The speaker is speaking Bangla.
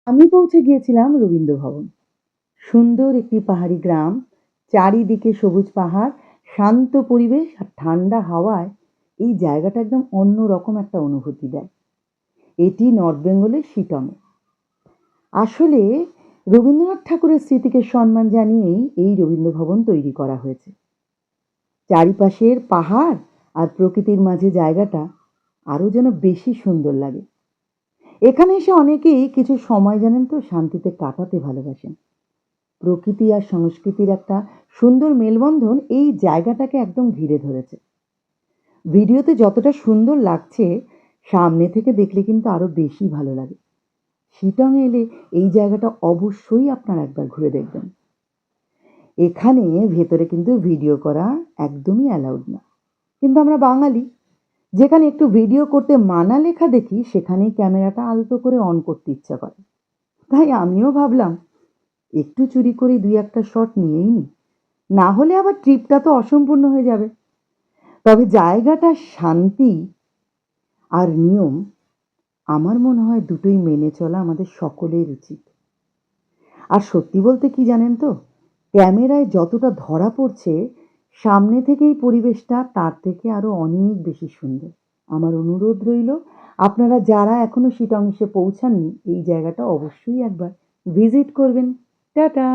আমি পৌঁছে গিয়েছিলাম রবীন্দ্র ভবন। সুন্দর একটি পাহাড়ি গ্রাম, চারিদিকে সবুজ পাহাড়, শান্ত পরিবেশ আর ঠান্ডা হাওয়ায় এই জায়গাটা একদম অন্যরকম একটা অনুভূতি দেয়। এটি নর্থ বেঙ্গলের শিটংয়ে। আসলে রবীন্দ্রনাথ ঠাকুরের স্মৃতিকে সম্মান জানিয়েই এই রবীন্দ্র ভবন তৈরি করা হয়েছে। চারিপাশের পাহাড় আর প্রকৃতির মাঝে জায়গাটা আরো যেন বেশি সুন্দর লাগে। এখানে এসে অনেকেই কিছু সময় জানেন তো শান্তিতে কাটাতে ভালোবাসেন। প্রকৃতি আর সংস্কৃতির একটা সুন্দর মেলবন্ধন এই জায়গাটাকে একদম ঘিরে ধরেছে। ভিডিওতে যতটা সুন্দর লাগছে, সামনে থেকে দেখলে কিন্তু আরো বেশি ভালো লাগে। শিটং এলে এই জায়গাটা অবশ্যই আপনারা একবার ঘুরে দেখবেন। এখানে ভেতরে কিন্তু ভিডিও করা একদমই অ্যালাউড না, কিন্তু আমরা বাঙালি, যেখানে একটু ভিডিও করতে মানা লেখা দেখি সেখানেই ক্যামেরাটা আলতো করে অন করতে ইচ্ছা করে। তাই আমিও ভাবলাম একটু চুরি করে দুই একটা শট নিয়েই নি, না হলে আবার ট্রিপটা তো অসম্পূর্ণ হয়ে যাবে। তবে জায়গাটা শান্তি আর নিয়ম, আমার মনে হয় দুটোই মেনে চলা আমাদের সকলের উচিত। আর সত্যি বলতে কি জানেন তো, ক্যামেরায় যতটা ধরা পড়ছে, সামনে থেকেই পরিবেশটা তার থেকে আরো অনেক বেশি সুন্দর। আমার অনুরোধ রইল, আপনারা যারা এখনো শিটং এসে পৌঁছাননি এই জায়গাটা অবশ্যই একবার ভিজিট করবেন। টাটা।